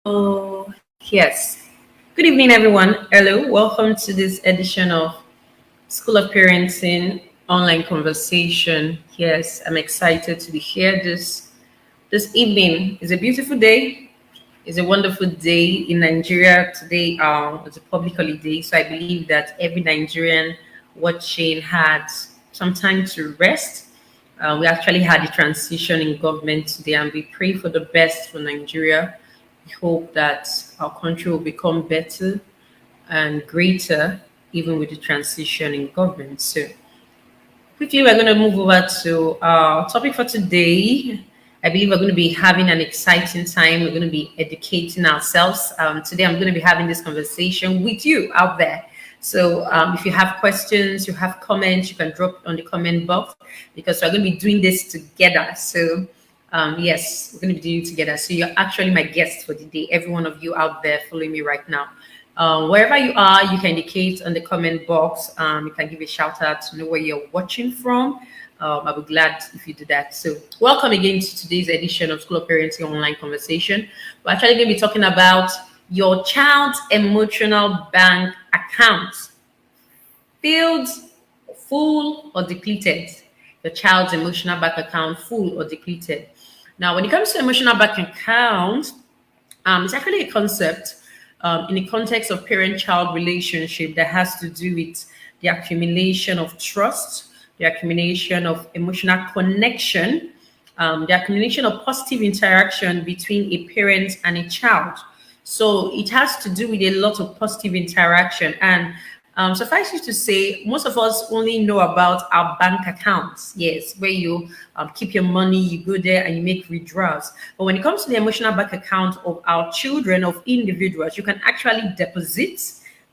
Oh, yes. Good evening, everyone. Hello, welcome to this edition of School of Parenting online conversation. Yes, I'm excited to be here this evening. It's a beautiful day. It's a wonderful day in Nigeria today. It's a public holiday, so I believe that every Nigerian watching had some time to rest. We actually had a transition in government today, and we pray for the best for Nigeria. We hope that our country will become better and greater, even with the transition in government. So, quickly, we're going to move over to our topic for today. I believe we're going to be having an exciting time. We're going to be educating ourselves. Today, I'm going to be having this conversation with you out there. So, if you have questions, you have comments, you can drop it on the comment box because we're going to be doing this together. So, yes, we're going to be doing it together. So, you're actually my guest for the day. Every one of you out there following me right now. Wherever you are, you can indicate on the comment box. You can give a shout out to know where you're watching from. I'll be glad if you do that. So, welcome again to today's edition of School of Parenting Online Conversation. We're actually going to be talking about your child's emotional bank account. Filled, full, or depleted. Your child's emotional bank account, full or depleted. Now, when it comes to emotional bank account, it's actually a concept in the context of parent-child relationship that has to do with the accumulation of trust, the accumulation of emotional connection, the accumulation of positive interaction between a parent and a child. So it has to do with a lot of positive interaction. And suffice it to say, most of us only know about our bank accounts. Yes, where you keep your money, you go there and you make withdrawals. But when it comes to the emotional bank account of our children, of individuals, you can actually deposit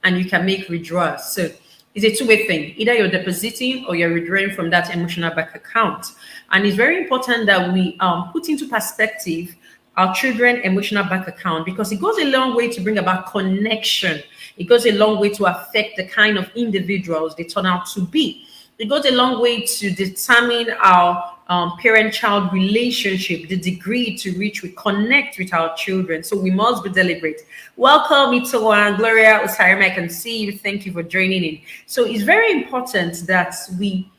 and you can make withdrawals. So it's a two-way thing. Either you're depositing or you're withdrawing from that emotional bank account. And it's very important that we put into perspective our children emotional bank account because it goes a long way to bring about connection. It goes a long way to affect the kind of individuals they turn out to be. It goes a long way to determine our parent-child relationship, the degree to which we connect with our children. So we must be deliberate. Welcome, Itoa, Gloria, Osarima. I can see you. Thank you for joining in. So it's very important that we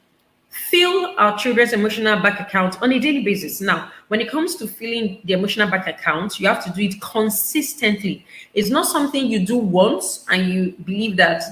fill our children's emotional bank account on a daily basis. Now, when it comes to filling the emotional bank account, you have to do it consistently. It's not something you do once and you believe that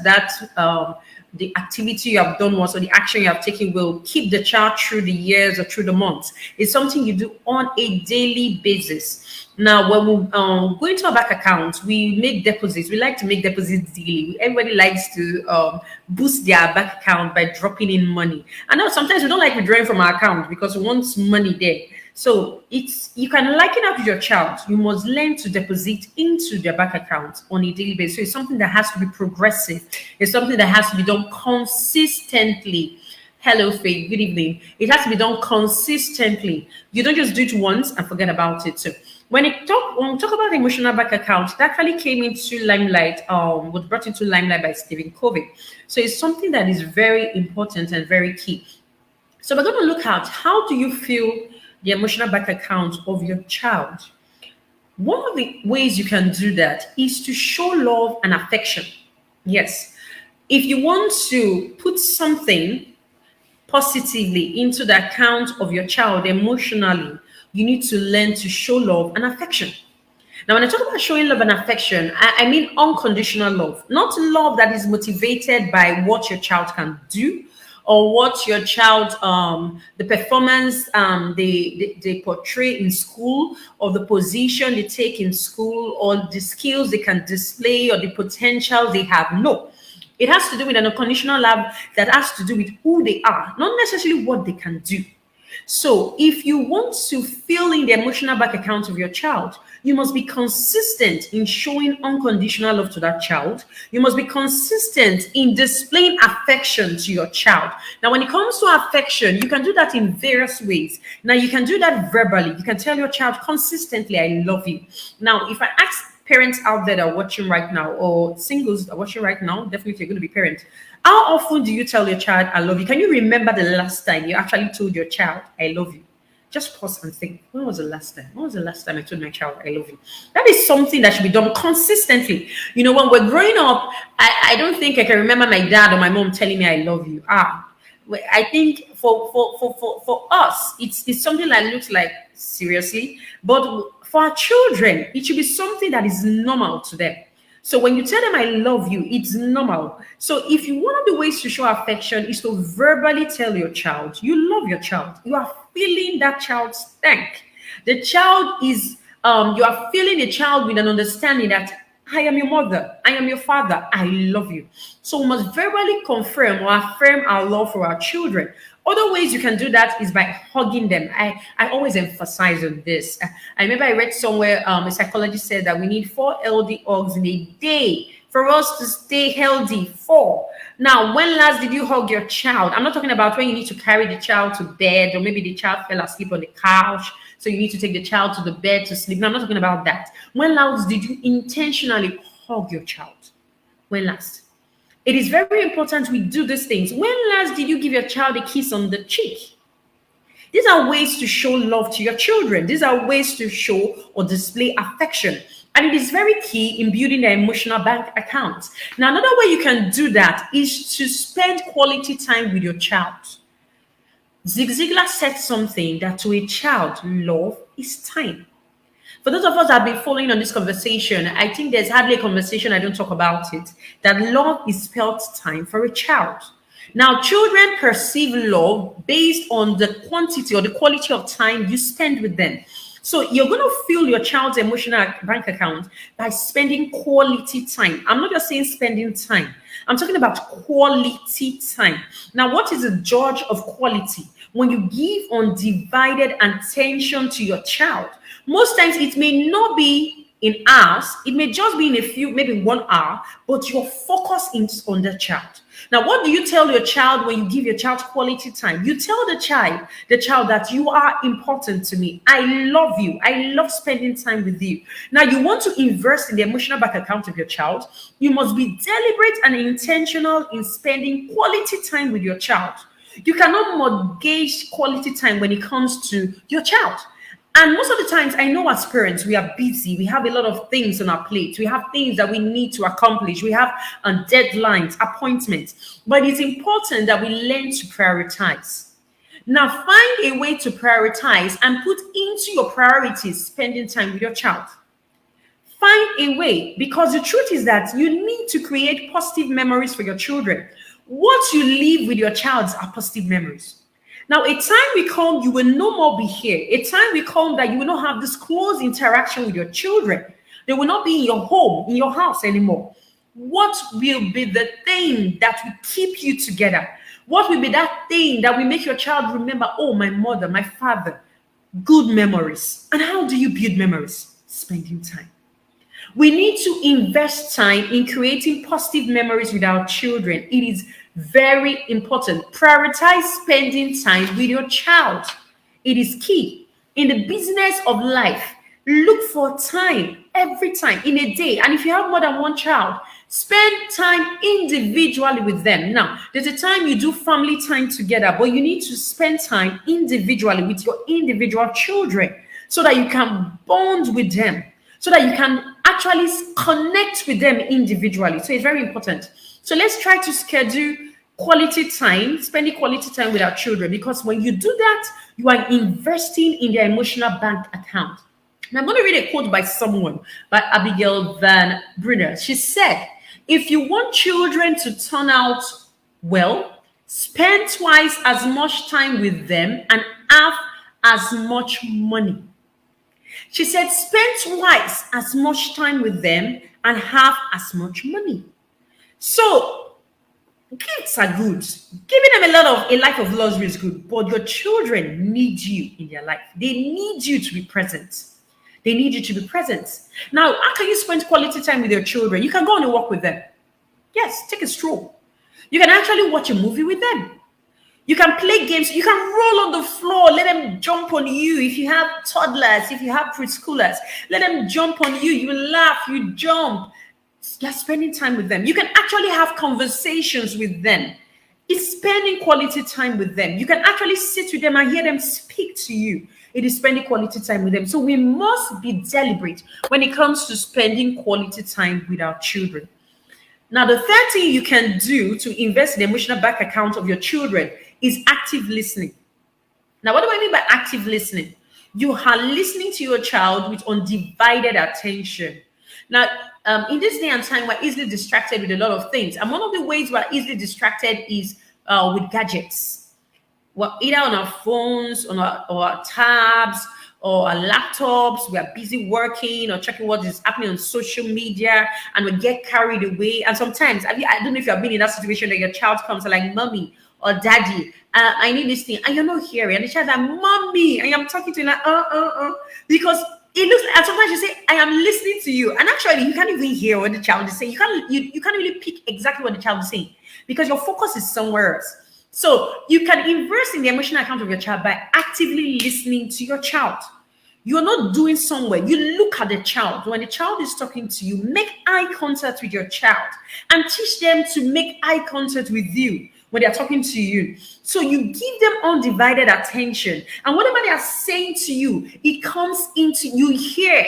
the activity you have done once or the action you have taken will keep the child through the years or through the months. It's something you do on a daily basis. Now, when we go into our bank account, we make deposits. We like to make deposits daily. Everybody likes to boost their bank account by dropping in money. I know sometimes we don't like withdrawing from our account because we want money there. So you can liken up with your child. You must learn to deposit into their bank account on a daily basis. So it's something that has to be progressive. It's something that has to be done consistently. Hello, Faith. Good evening. It has to be done consistently. You don't just do it once and forget about it. So when we talk about the emotional bank account, it actually came into limelight, was brought into limelight by Stephen Covey. So it's something that is very important and very key. So we're going to look at how do you feel the emotional bank account of your child. One of the ways you can do that is to show love and affection. Yes. If you want to put something positively into the account of your child emotionally, you need to learn to show love and affection. Now, when I talk about showing love and affection, I mean unconditional love, not love that is motivated by what your child can do or what your child, the performance they portray in school or the position they take in school or the skills they can display or the potential they have. No. It has to do with an unconditional love that has to do with who they are, not necessarily what they can do. So if you want to fill in the emotional bank account of your child, you must be consistent in showing unconditional love to that child. You must be consistent in displaying affection to your child. Now, when it comes to affection, you can do that in various ways. Now, you can do that verbally. You can tell your child consistently, I love you. Now, if I ask parents out there that are watching right now, or singles that are watching right now, definitely if you're going to be parents, how often do you tell your child, I love you? Can you remember the last time you actually told your child, I love you? Just pause and think, when was the last time? When was the last time I told my child I love you? That is something that should be done consistently. You know, when we're growing up, I don't think I can remember my dad or my mom telling me I love you. I think for us, it's something that looks like seriously, but for our children, it should be something that is normal to them. So when you tell them I love you, it's normal. So if you one of the ways to show affection is to verbally tell your child you love your child. You are feeling that child's thank. The child is you are feeling the child with an understanding that I am your mother, I am your father, I love you. So we must verbally confirm or affirm our love for our children. Other ways you can do that is by hugging them. I always emphasize on this. I remember I read somewhere a psychologist said that we need 4 healthy hugs in a day for us to stay healthy. 4. Now, when last did you hug your child? I'm not talking about when you need to carry the child to bed, or maybe the child fell asleep on the couch, so you need to take the child to the bed to sleep. No, I'm not talking about that. When last did you intentionally hug your child? When last? It is very important we do these things. When last did you give your child a kiss on the cheek? These are ways to show love to your children. These are ways to show or display affection. And it is very key in building their emotional bank account. Now, another way you can do that is to spend quality time with your child. Zig Ziglar said something that to a child, love is time. For those of us that have been following on this conversation, I think there's hardly a conversation I don't talk about it, that love is spelled time for a child. Now, children perceive love based on the quantity or the quality of time you spend with them. So you're going to fill your child's emotional bank account by spending quality time. I'm not just saying spending time. I'm talking about quality time. Now, what is the judge of quality? When you give undivided attention to your child, most times it may not be in hours, it may just be in a few, maybe 1 hour, but your focus is on the child. Now, what do you tell your child when you give your child quality time? You tell the child that you are important to me. I love you. I love spending time with you. Now, you want to invest in the emotional bank account of your child. You must be deliberate and intentional in spending quality time with your child. You cannot mortgage quality time when it comes to your child. And most of the times, I know as parents, we are busy. We have a lot of things on our plate. We have things that we need to accomplish. We have deadlines, appointments. But it's important that we learn to prioritize. Now, find a way to prioritize and put into your priorities spending time with your child. Find a way, because the truth is that you need to create positive memories for your children. What you leave with your child are positive memories. Now, a time will come, you will no more be here. A time will come that you will not have this close interaction with your children. They will not be in your home, in your house anymore. What will be the thing that will keep you together? What will be that thing that will make your child remember, oh, my mother, my father? Good memories. And how do you build memories? Spending time. We need to invest time in creating positive memories with our children. It is very important. Prioritize spending time with your child. It is key. In the business of life, look for time every time in a day. And if you have more than one child, spend time individually with them. Now, there's a time you do family time together, but you need to spend time individually with your individual children so that you can bond with them, so that you can actually connect with them individually. So it's very important. So let's try to schedule quality time, spending quality time with our children, because when you do that, you are investing in their emotional bank account. And I'm going to read a quote by someone, by Abigail Van Brunner. She said, if you want children to turn out well, spend twice as much time with them and have as much money. She said, spend twice as much time with them and have as much money. So, gifts are good. Giving them a life of luxury is good, but your children need you in their life. They need you to be present. They need you to be present. Now, how can you spend quality time with your children? You can go on a walk with them. Yes, take a stroll. You can actually watch a movie with them. You can play games. You can roll on the floor. Let them jump on you. If you have toddlers, if you have preschoolers, let them jump on you. You laugh, you jump. You're spending time with them. You can actually have conversations with them. It's spending quality time with them. You can actually sit with them and hear them speak to you. It is spending quality time with them. So we must be deliberate when it comes to spending quality time with our children. Now, the third thing you can do to invest in the emotional bank account of your children is active listening. Now, what do I mean by active listening? You are listening to your child with undivided attention. Now, in this day and time, we're easily distracted with a lot of things. And one of the ways we're easily distracted is with gadgets. Well, either on our phones, on our tabs, or our laptops. We are busy working or checking what is happening on social media, and we get carried away. And sometimes, I don't know if you have been in that situation that your child comes and like, mommy or daddy, I need this thing, and you're not hearing. And the child's like, mommy, and I'm talking to you like, because it looks like, and sometimes you say, I am listening to you, and actually you can't even hear what the child is saying. You can't really pick exactly what the child is saying because your focus is somewhere else. So you can invest in the emotional account of your child by actively listening to your child. You're not doing somewhere. You look at the child. When the child is talking to you, make eye contact with your child and teach them to make eye contact with you when they're talking to you. So you give them undivided attention. And whatever they are saying to you, it comes into you hear.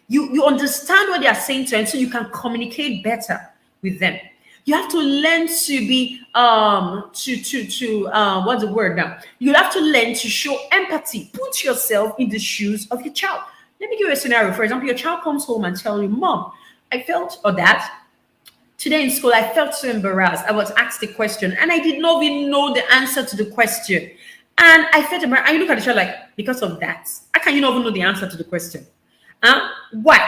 You understand what they are saying to you, and so you can communicate better with them. You have to learn to be what's the word now? You have to learn to show empathy. Put yourself in the shoes of your child. Let me give you a scenario. For example, your child comes home and tells you, Mom, I felt, or Dad, today in school, I felt so embarrassed. I was asked a question and I did not even know the answer to the question. And I felt embarrassed. And you look at the child like, because of that, how can you not even know the answer to the question? Why?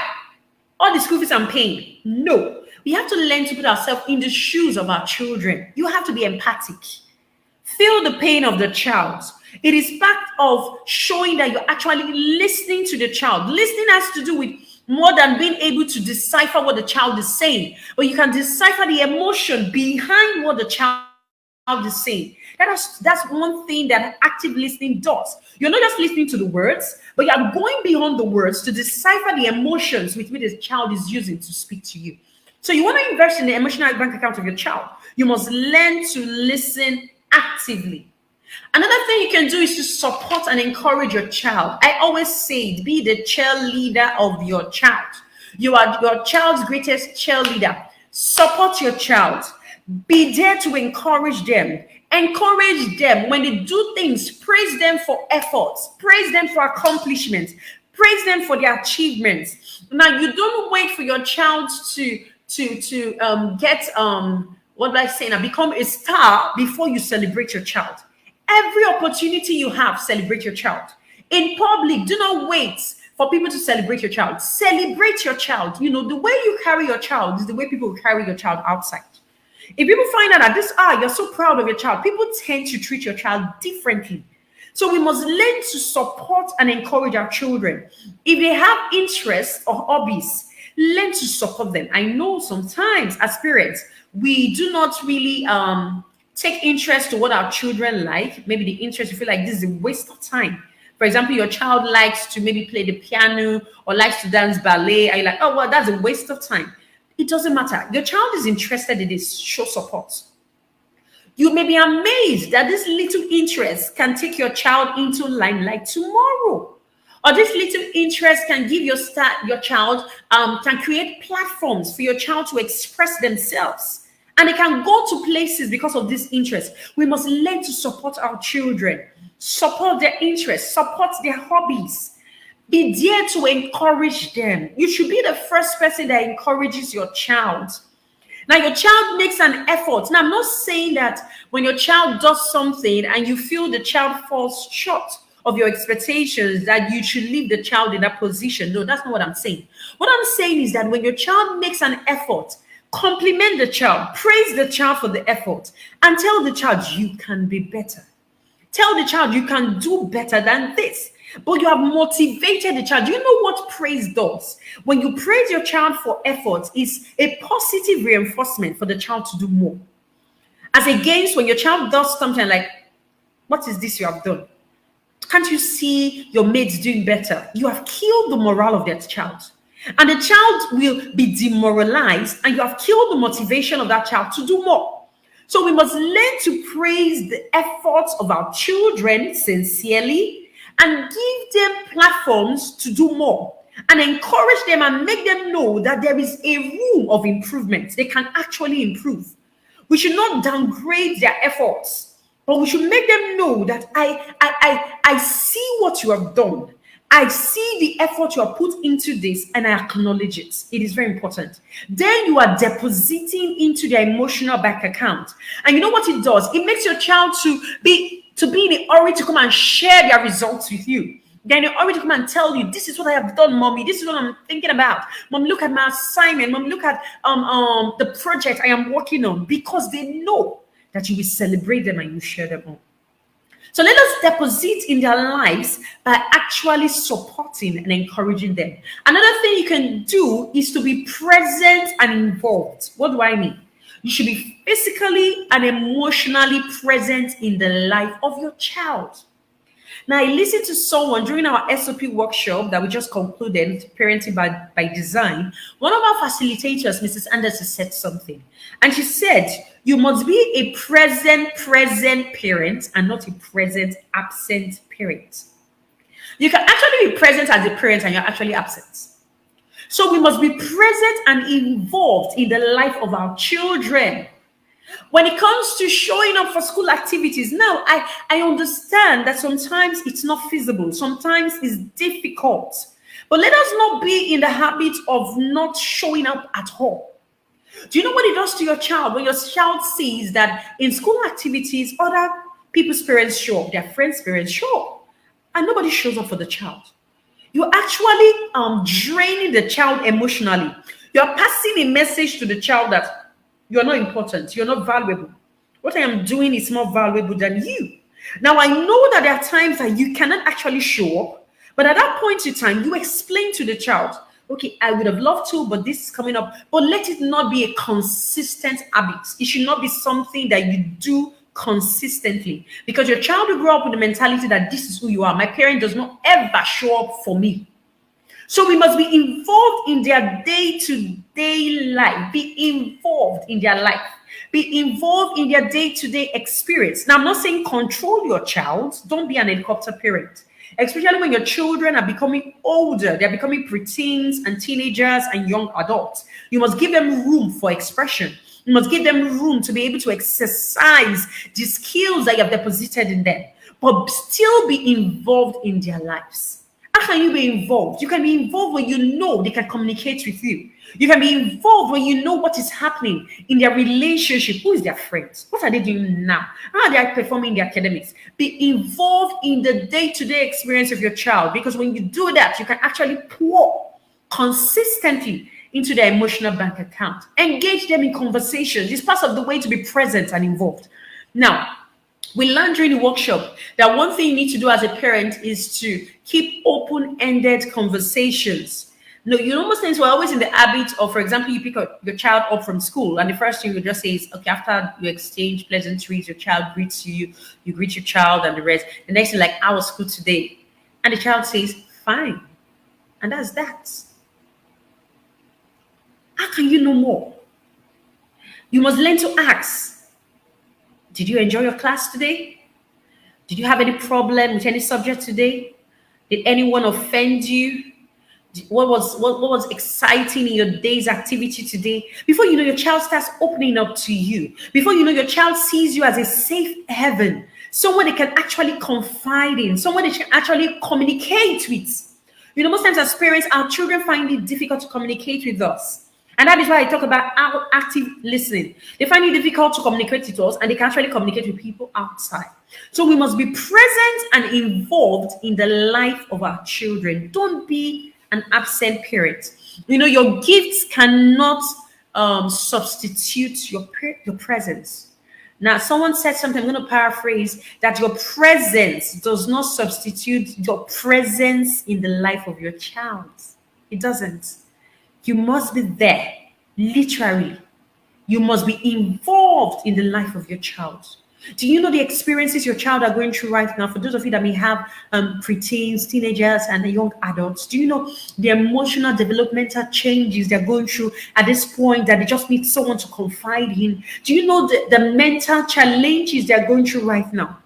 All the school fees I'm paying? No. We have to learn to put ourselves in the shoes of our children. You have to be empathic. Feel the pain of the child. It is part of showing that you're actually listening to the child. Listening has to do with more than being able to decipher what the child is saying, but you can decipher the emotion behind what the child is saying. That's one thing that active listening does. You're not just listening to the words, but you're going beyond the words to decipher the emotions with which the child is using to speak to you. So you want to invest in the emotional bank account of your child. You must learn to listen actively. Another thing you can do is to support and encourage your child. I always say, be the cheerleader of your child. You are your child's greatest cheerleader. Support your child. Be there to encourage them. Encourage them when they do things. Praise them for efforts. Praise them for accomplishments. Praise them for their achievements. Now, you don't wait for your child to get what do I say now, become a star before you celebrate your child. Every opportunity you have, celebrate your child. In public, do not wait for people to celebrate your child. Celebrate your child. You know, the way you carry your child is the way people will carry your child outside. If people find out that you're so proud of your child, people tend to treat your child differently. So we must learn to support and encourage our children. If they have interests or hobbies, learn to support them. I know sometimes as parents, we do not really take interest to what our children like. Maybe the interest, you feel like this is a waste of time. For example, your child likes to maybe play the piano or likes to dance ballet. And you're like, oh, well, that's a waste of time. It doesn't matter. Your child is interested in this, show support. You may be amazed that this little interest can take your child into limelight tomorrow. Or this little interest can give your child, can create platforms for your child to express themselves. And they can go to places because of this interest. We must learn to support our children, support their interests, support their hobbies. Be there to encourage them. You should be the first person that encourages your child. Now, your child makes an effort. Now, I'm not saying that when your child does something and you feel the child falls short of your expectations, that you should leave the child in that position. No, that's not what I'm saying. What I'm saying is that when your child makes an effort, compliment the child, praise the child for the effort, and tell the child you can be better. Tell the child you can do better than this. But you have motivated the child. You know what praise does? When you praise your child for effort, it's a positive reinforcement for the child to do more. As against when your child does something like, what is this you have done? Can't you see your mates doing better? You have killed the morale of that child. And the child will be demoralized, and you have killed the motivation of that child to do more. So we must learn to praise the efforts of our children sincerely and give them platforms to do more, and encourage them and make them know that there is a room of improvement. They can actually improve. We should not downgrade their efforts, but we should make them know that I see what you have done. I see the effort you have put into this, and I acknowledge it. It is very important. Then you are depositing into their emotional bank account. And you know what it does? It makes your child to be in a hurry to come and share their results with you. They're in a hurry to come and tell you, this is what I have done, mommy. This is what I'm thinking about. Mom, look at my assignment. Mom, look at the project I am working on, because they know that you will celebrate them and you share them all. So let us deposit in their lives by actually supporting and encouraging them. Another thing you can do is to be present and involved. What do I mean? You should be physically and emotionally present in the life of your child. Now, I listened to someone during our SOP workshop that we just concluded, Parenting by Design. One of our facilitators, Mrs. Anderson, said something. And she said, you must be a present parent and not a present absent parent. You can actually be present as a parent and you're actually absent. So we must be present and involved in the life of our children. When it comes to showing up for school activities, now I understand that sometimes it's not feasible. Sometimes it's difficult. But let us not be in the habit of not showing up at all. Do you know what it does to your child? When your child sees that in school activities, other people's parents show up, their friends' parents show up, and nobody shows up for the child. You're actually draining the child emotionally. You're passing a message to the child that you're not important. You're not valuable. What I am doing is more valuable than you. Now, I know that there are times that you cannot actually show up, but at that point in time, you explain to the child, okay, I would have loved to, but this is coming up. But let it not be a consistent habit. It should not be something that you do consistently, because your child will grow up with the mentality that this is who you are. My parent does not ever show up for me. So we must be involved in their day-to-day life. Be involved in their life. Be involved in their day-to-day experience. Now, I'm not saying control your child. Don't be an helicopter parent. Especially when your children are becoming older. They're becoming preteens and teenagers and young adults. You must give them room for expression. You must give them room to be able to exercise the skills that you have deposited in them, but still be involved in their lives. How can you be involved? You can be involved when you know they can communicate with you. You can be involved when you know what is happening in their relationship. Who is their friends? What are they doing now? How are they performing their academics? Be involved in the day-to-day experience of your child, because when you do that, you can actually pour consistently into their emotional bank account. Engage them in conversations. It's part of the way to be present and involved. Now, we learned during the workshop that one thing you need to do as a parent is to keep open-ended conversations. No, you almost think we're always in the habit of, for example, you pick up your child up from school, and the first thing you just say is, okay, after you exchange pleasantries, your child greets you, you greet your child and the rest. The next thing, like, how was school today? And the child says, fine. And that's that. How can you know more? You must learn to ask. Did you enjoy your class today? Did you have any problem with any subject today? Did anyone offend you? What was exciting in your day's activity today? Before you know, your child starts opening up to you. Before you know, your child sees you as a safe haven, someone they can actually confide in, someone they can actually communicate with. You know, most times as parents, our children find it difficult to communicate with us. And that is why I talk about active listening. They find it difficult to communicate with us, and they can actually communicate with people outside. So we must be present and involved in the life of our children. Don't be an absent parent. You know, your gifts cannot substitute your presence. Now, someone said something, I'm going to paraphrase, that your presence does not substitute your presence in the life of your child. It doesn't. You must be there, literally. You must be involved in the life of your child. Do you know the experiences your child are going through right now? For those of you that may have preteens, teenagers, and young adults, do you know the emotional developmental changes they're going through at this point that they just need someone to confide in? Do you know the mental challenges they're going through right now?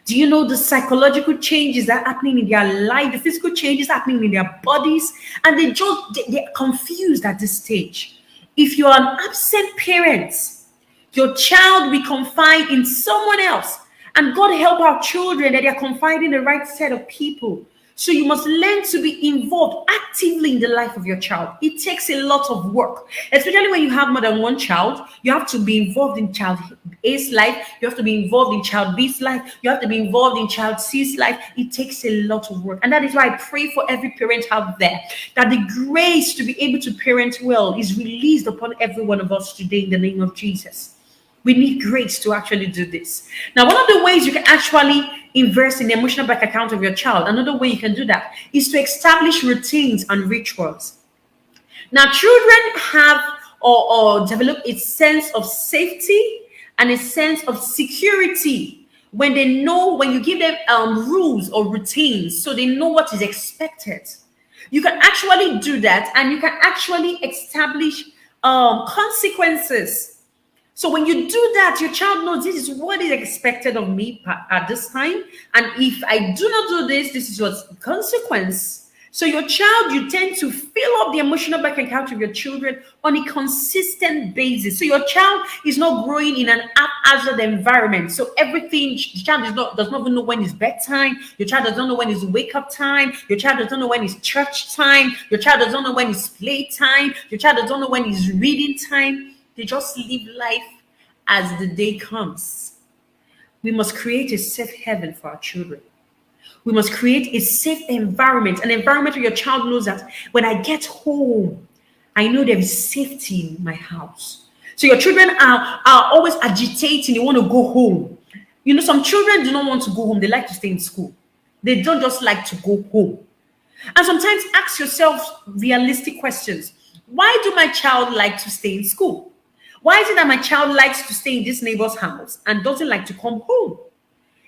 Do you know the psychological changes that are happening in their life, the physical changes happening in their bodies, and they're confused at this stage. If you're an absent parent, your child will be confined in someone else. And God help our children that they are confined in the right set of people. So you must learn to be involved actively in the life of your child. It takes a lot of work, especially when you have more than one child. You have to be involved in child A's life. You have to be involved in child B's life. You have to be involved in child C's life. It takes a lot of work. And that is why I pray for every parent out there that the grace to be able to parent well is released upon every one of us today in the name of Jesus. We need grace to actually do this. Now, one of the ways you can actually invest in the emotional bank account of your child, another way you can do that is to establish routines and rituals. Now, children have or develop a sense of safety and a sense of security when they know, when you give them rules or routines, so they know what is expected. You can actually do that, and you can actually establish consequences. So when you do that, your child knows this is what is expected of me at this time. And if I do not do this, this is what's the consequence. So your child, you tend to fill up the emotional bank account of your children on a consistent basis. So your child is not growing in an haphazard environment. So everything, the child does not even know when it's bedtime. Your child does not know when it's wake up time. Your child does not know when it's church time. Your child does not know when it's play time. Your child does not know when it's reading time. They just live life as the day comes. We must create a safe heaven for our children. We must create a safe environment, an environment where your child knows that when I get home, I know there is safety in my house. So your children are always agitating. They want to go home. You know, some children do not want to go home. They like to stay in school. They don't just like to go home. And sometimes ask yourself realistic questions. Why do my child like to stay in school? Why is it that my child likes to stay in this neighbor's house and doesn't like to come home?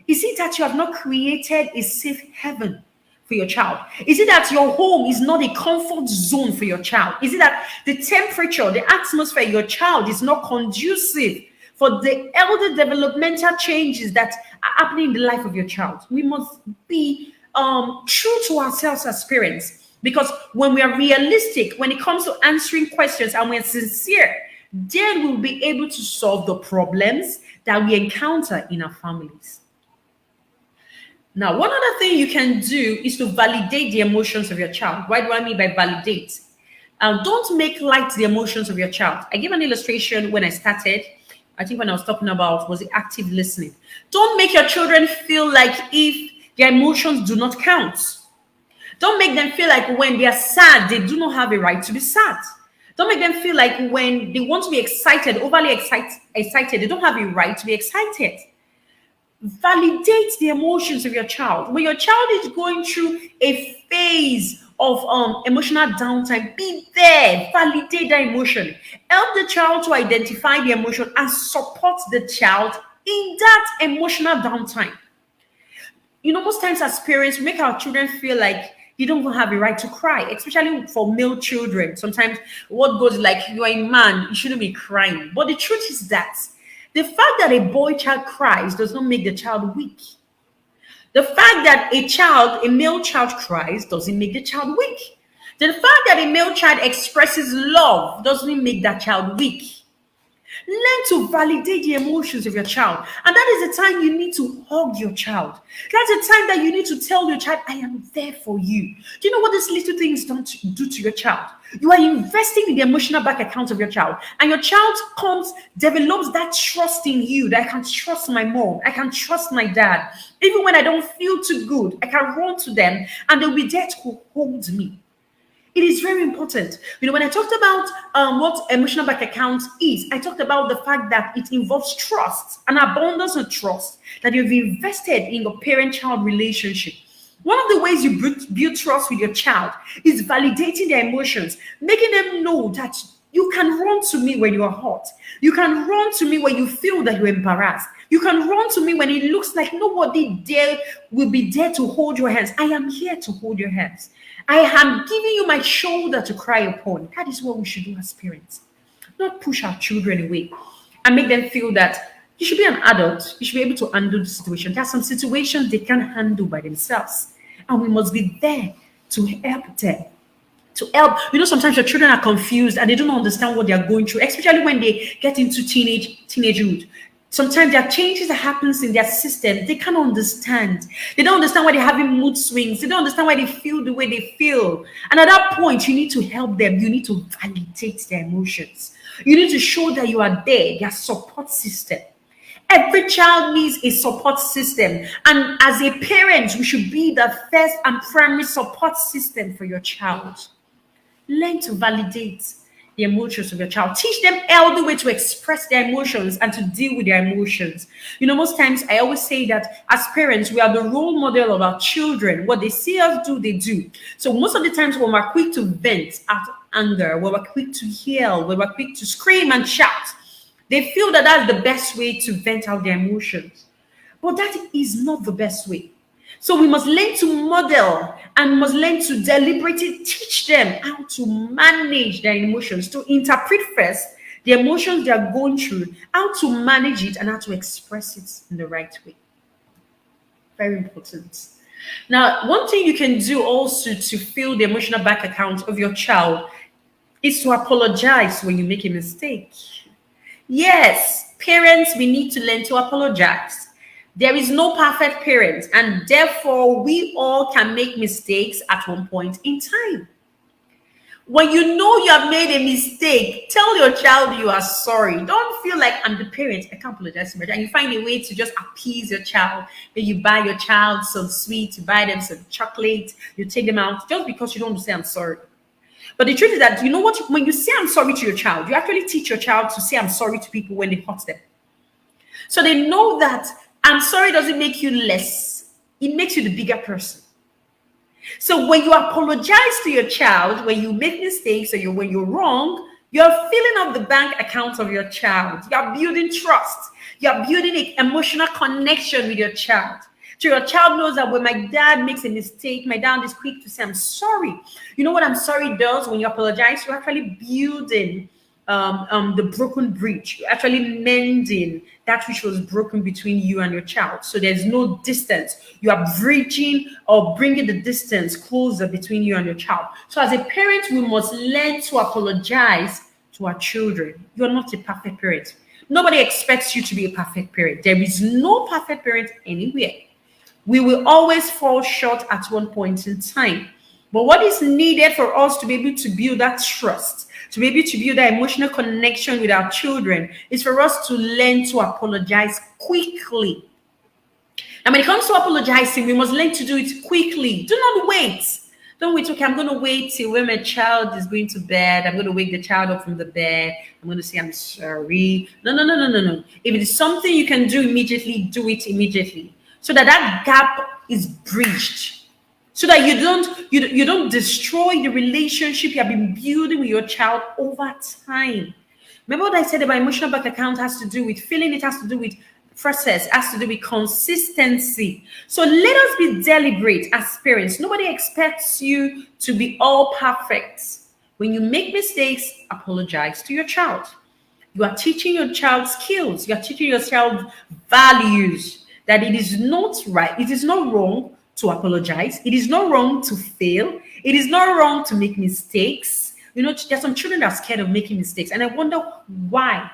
Is it that you have not created a safe heaven for your child? Is it that your home is not a comfort zone for your child? Is it that the temperature, the atmosphere of your child is not conducive for the elder developmental changes that are happening in the life of your child? We must be true to ourselves as parents, because when we are realistic, when it comes to answering questions and we're sincere, then we'll be able to solve the problems that we encounter in our families. Now, one other thing you can do is to validate the emotions of your child. What do I mean by validate? Don't make light the emotions of your child. I gave an illustration when I started. I think when I was talking about was the active listening. Don't make your children feel like if their emotions do not count. Don't make them feel like when they are sad, they do not have a right to be sad. Don't make them feel like when they want to be excited, overly excited, they don't have a right to be excited. Validate the emotions of your child. When your child is going through a phase of emotional downtime, be there. Validate that emotion. Help the child to identify the emotion and support the child in that emotional downtime. You know, most times as parents, we make our children feel like you don't even have a right to cry, especially for male children. Sometimes what goes like, you are a man, you shouldn't be crying. But the truth is that the fact that a boy child cries does not make the child weak. The fact that a male child cries doesn't make the child weak. The fact that a male child expresses love doesn't make that child weak. Learn to validate the emotions of your child. And that is the time you need to hug your child. That's the time that you need to tell your child, I am there for you. Do you know what these little things don't do to your child? You are investing in the emotional bank account of your child. And your child develops that trust in you, that I can trust my mom, I can trust my dad. Even when I don't feel too good, I can run to them and they'll be there to hold me. It is very important. You know, when I talked about what emotional bank account is, I talked about the fact that it involves trust, an abundance of trust that you've invested in your parent-child relationship. One of the ways you build trust with your child is validating their emotions, making them know that you can run to me when you are hot. You can run to me when you feel that you're embarrassed. You can run to me when it looks like nobody there will be there to hold your hands. I am here to hold your hands. I am giving you my shoulder to cry upon. That is what we should do as parents. Not push our children away and make them feel that You should be an adult. You should be able to handle the situation. There are some situations they can't handle by themselves. And we must be there to help them. To help. Sometimes your children are confused and they don't understand what they are going through, especially when they get into teenagehood. Sometimes there are changes that happens in their system. They can't understand. They don't understand why they're having mood swings. They don't understand why they feel the way they feel. And at that point, you need to help them. You need to validate their emotions. You need to show that you are there, their support system. Every child needs a support system. And as a parent, we should be the first and primary support system for your child. Learn to validate the emotions of your child. Teach them healthy way to express their emotions and to deal with their emotions. Most times I always say that as parents, we are the role model of our children. What they see us do, they do. So most of the times when we're quick to vent out anger, when we're quick to yell, when we're quick to scream and shout, they feel that that's the best way to vent out their emotions. But that is not the best way. So we must learn to model and must learn to deliberately teach them how to manage their emotions, to interpret first the emotions they are going through, how to manage it and how to express it in the right way. Very important. Now, one thing you can do also to fill the emotional bank account of your child is to apologize when you make a mistake. Yes, parents, we need to learn to apologize. There is no perfect parent, and therefore we all can make mistakes at one point in time. When you know you have made a mistake, tell your child you are sorry. Don't feel like I'm the parent, I can't apologize so much. And you find a way to just appease your child. Then you buy your child some sweets, you buy them some chocolate, you take them out just because you don't want to say I'm sorry. But the truth is that, you know what? When you say I'm sorry to your child, you actually teach your child to say I'm sorry to people when they hurt them. So they know that I'm sorry doesn't make you less. It makes you the bigger person. So when you apologize to your child, when you make mistakes or when you're wrong, you're filling up the bank account of your child. You're building trust. You're building an emotional connection with your child. So your child knows that when my dad makes a mistake, my dad is quick to say, I'm sorry. You know what I'm sorry does when you apologize? You're actually building the broken bridge. You're actually mending that which was broken between you and your child. So there's no distance. You are bridging or bringing the distance closer between you and your child. So as a parent, we must learn to apologize to our children. You're not a perfect parent. Nobody expects you to be a perfect parent. There is no perfect parent anywhere. We will always fall short at one point in time. But what is needed for us to be able to build that trust, to be able to build that emotional connection with our children, is for us to learn to apologize quickly. And when it comes to apologizing, we must learn to do it quickly. Do not wait. Don't wait. Okay, I'm going to wait till when my child is going to bed. I'm going to wake the child up from the bed. I'm going to say, I'm sorry. No. If it is something you can do immediately, do it immediately. So that gap is bridged. So that you don't destroy the relationship you have been building with your child over time. Remember what I said about emotional bank account has to do with feeling, it has to do with process, has to do with consistency. So let us be deliberate as parents. Nobody expects you to be all perfect. When you make mistakes, apologize to your child. You are teaching your child skills. You are teaching your child values, that it is not right, it is not wrong to apologize. It is not wrong to fail. It is not wrong to make mistakes. You know, there's some children that are scared of making mistakes, and I wonder why.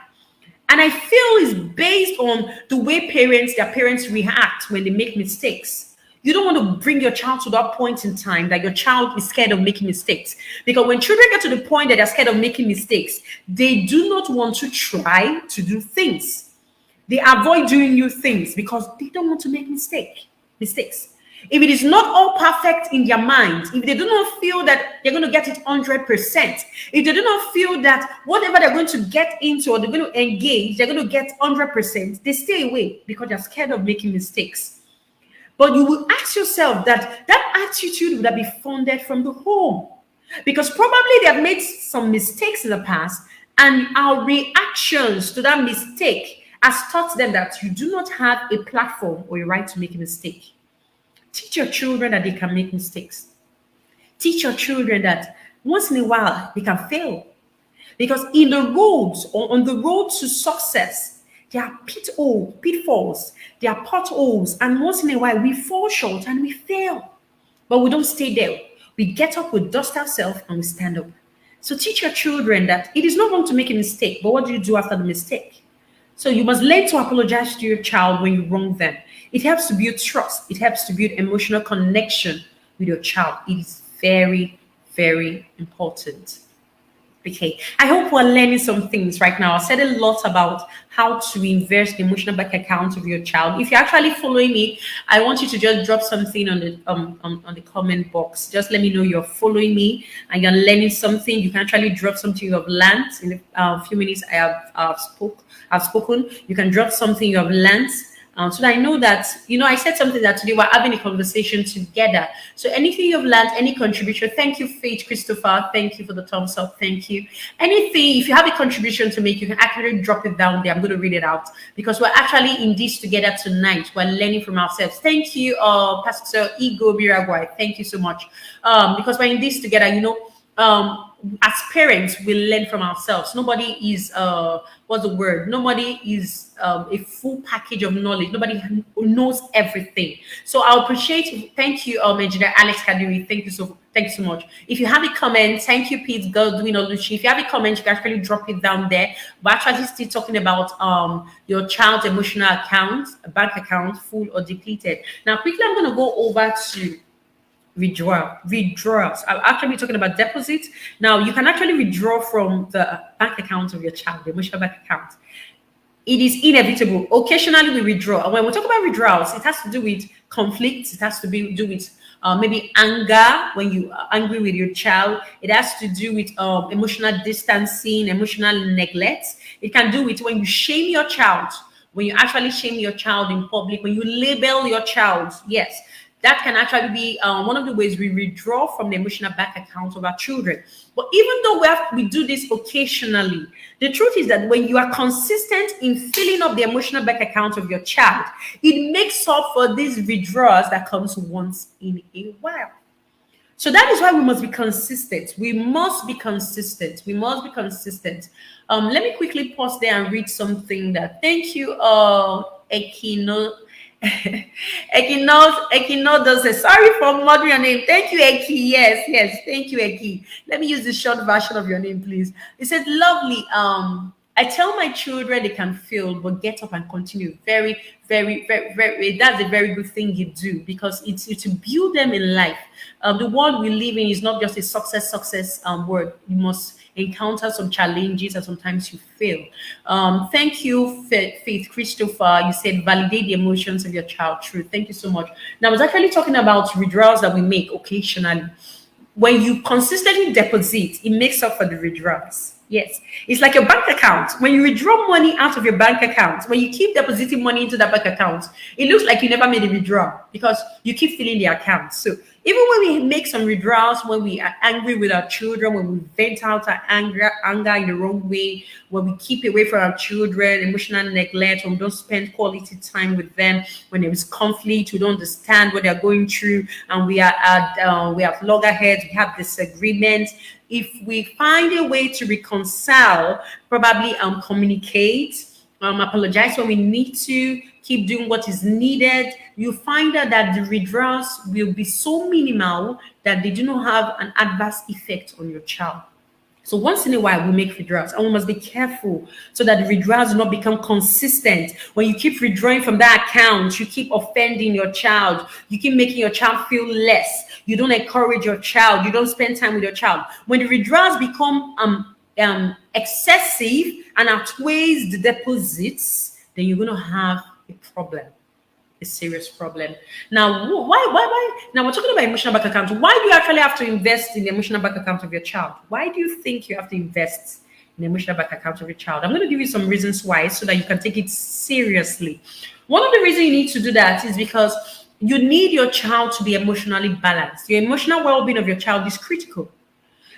And I feel it's based on the way their parents react when they make mistakes. You don't want to bring your child to that point in time that your child is scared of making mistakes. Because when children get to the point that they're scared of making mistakes, they do not want to try to do things. They avoid doing new things because they don't want to make mistakes. If it is not all perfect in their mind, if they do not feel that they're going to get it 100%, if they do not feel that whatever they're going to get into or they're going to engage, they're going to get 100%, they stay away because they're scared of making mistakes. But you will ask yourself that attitude would have been founded from the home, because probably they have made some mistakes in the past, and our reactions to that mistake has taught them that you do not have a platform or a right to make a mistake. Teach your children that they can make mistakes. Teach your children that once in a while they can fail. Because in the roads or on the road to success, There are pitfalls, there are potholes, and once in a while we fall short and we fail. But we don't stay there. We get up, we dust ourselves, and we stand up. So teach your children that it is not wrong to make a mistake, but what do you do after the mistake? So you must learn to apologize to your child when you wrong them. It helps to build trust. It helps to build emotional connection with your child. It is very, very important. Okay, I hope we're learning some things right now. I said a lot about how to invest the emotional bank account of your child. If you're actually following me, I want you to just drop something on the on the comment box. Just let me know you're following me and you're learning something. You can actually drop something you have learned in a few minutes. I've spoken. You can drop something you have learned. So that I know that, I said something that today we're having a conversation together. So anything you've learned, any contribution, thank you, Faith Christopher. Thank you for the thumbs up. Thank you. Anything, if you have a contribution to make, you can actually drop it down there. I'm going to read it out because we're actually in this together tonight. We're learning from ourselves. Thank you, Pastor Igo Biragwai. Thank you so much. Because we're in this together, as parents, we learn from ourselves. Nobody is Nobody is a full package of knowledge. Nobody knows everything. So I appreciate. Thank you, Engineer Alex Kadiri. Thank you so much. If you have a comment, thank you, Pete Godwin Oluchi. If you have a comment, you can actually drop it down there. We're actually still talking about your child's emotional account, bank account, full or depleted. Now, quickly, I'm going to go over to withdrawals. I'll actually be talking about deposits. Now, you can actually withdraw from the bank account of your child, the emotional bank account. It is inevitable. Occasionally, we withdraw. And when we talk about withdrawals, it has to do with conflicts. It has to do with maybe anger when you are angry with your child. It has to do with emotional distancing, emotional neglect. It can do with when you shame your child, when you actually shame your child in public, when you label your child. Yes. That can actually be one of the ways we withdraw from the emotional bank account of our children. But even though we do this occasionally, the truth is that when you are consistent in filling up the emotional bank account of your child, it makes up for these withdrawals that comes once in a while. So that is why we must be consistent. We must be consistent. Let me quickly pause there and read something that. Thank you, Ekino. Ekino does say, sorry for murdering your name. Thank you, Eki. Yes. Thank you, Eki. Let me use the short version of your name, please. It says, lovely. I tell my children they can fail, but get up and continue. Very, very, very, very. That's a very good thing you do because it's to build them in life. The world we live in is not just a success word. You must encounter some challenges and sometimes you fail. Thank you, Faith Christopher. You said validate the emotions of your child. True. Thank you so much. Now, I was actually talking about withdrawals that we make occasionally. When you consistently deposit, it makes up for the withdrawals. Yes, it's like your bank account. When you withdraw money out of your bank account, when you keep depositing money into that bank account, it looks like you never made a withdrawal because you keep filling the account. So even when we make some withdrawals, when we are angry with our children, when we vent out our anger in the wrong way, when we keep away from our children, emotional neglect, when we don't spend quality time with them, when there is conflict, we don't understand what they're going through, and we have loggerheads, we have disagreements. If we find a way to reconcile, probably communicate, apologize when we need to, keep doing what is needed, you find out that the withdrawals will be so minimal that they do not have an adverse effect on your child. So once in a while, we make withdrawals, and we must be careful so that the withdrawals do not become consistent. When you keep withdrawing from that account, you keep offending your child. You keep making your child feel less. You don't encourage your child. You don't spend time with your child. When the withdrawals become excessive and outweighs the deposits, then you're going to have a problem. A serious problem. Now, why? Now we're talking about emotional bank account. Why do you actually have to invest in the emotional bank account of your child? Why do you think you have to invest in the emotional bank account of your child? I'm going to give you some reasons why, so that you can take it seriously. One of the reasons you need to do that is because you need your child to be emotionally balanced. Your emotional well-being of your child is critical.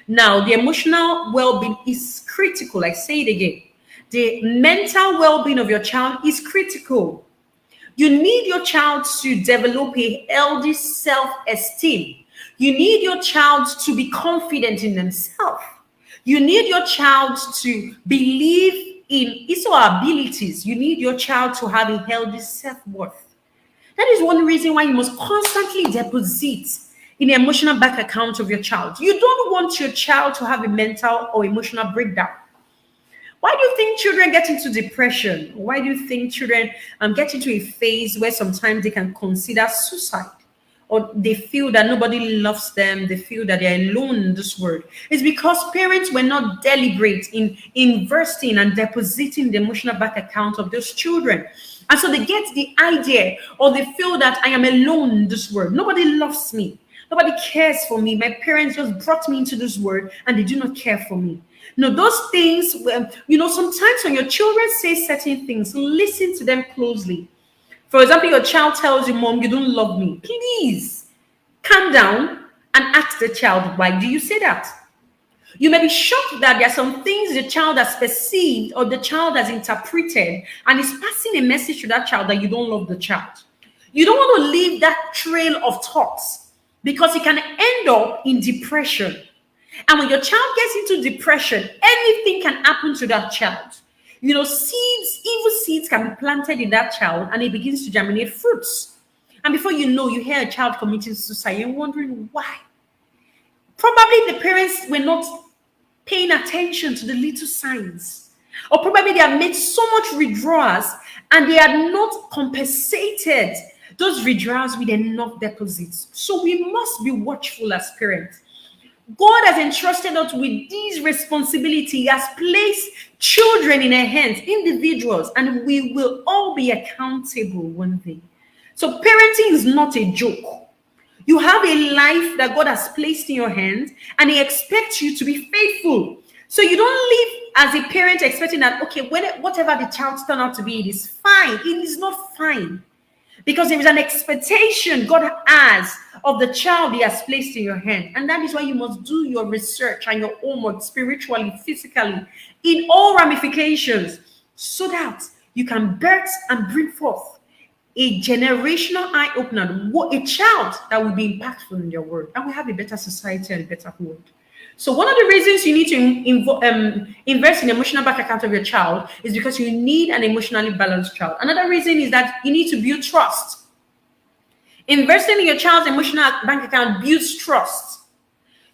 Now, the emotional well-being is critical. I say it again. The mental well-being of your child is critical. You need your child to develop a healthy self-esteem. You need your child to be confident in themselves. You need your child to believe in its our abilities. You need your child to have a healthy self-worth. That is one reason why you must constantly deposit in the emotional bank account of your child. You don't want your child to have a mental or emotional breakdown. Why do you think children get into depression? Why do you think children get into a phase where sometimes they can consider suicide? Or they feel that nobody loves them, they feel that they're alone in this world? It's because parents were not deliberate in investing and depositing the emotional bank account of those children. And so they get the idea, or they feel that I am alone in this world. Nobody loves me. Nobody cares for me. My parents just brought me into this world and they do not care for me. No, those things, sometimes when your children say certain things, listen to them closely. For example, your child tells you, Mom, you don't love me. Please calm down and ask the child, why do you say that? You may be shocked that there are some things the child has perceived or the child has interpreted and is passing a message to that child that you don't love the child. You don't want to leave that trail of thoughts because it can end up in depression. And when your child gets into depression, anything can happen to that child. Evil seeds can be planted in that child and it begins to germinate fruits. And before you know, you hear a child committing suicide and wondering why. Probably the parents were not paying attention to the little signs. Or probably they have made so much withdrawals and they had not compensated those withdrawals with enough deposits. So we must be watchful as parents. God has entrusted us with this responsibility. He has placed children in our hands, individuals, and we will all be accountable one day. So parenting is not a joke. You have a life that God has placed in your hands, and He expects you to be faithful. So you don't live as a parent expecting that, okay, whatever the child turns out to be, it is fine. It is not fine. Because there is an expectation God has of the child He has placed in your hand. And that is why you must do your research and your homework spiritually, physically, in all ramifications, so that you can birth and bring forth a generational eye-opener, a child that will be impactful in your world. And we have a better society and a better world. So one of the reasons you need to invest in emotional bank account of your child is because you need an emotionally balanced child. Another reason is that you need to build trust. Investing in your child's emotional bank account builds trust.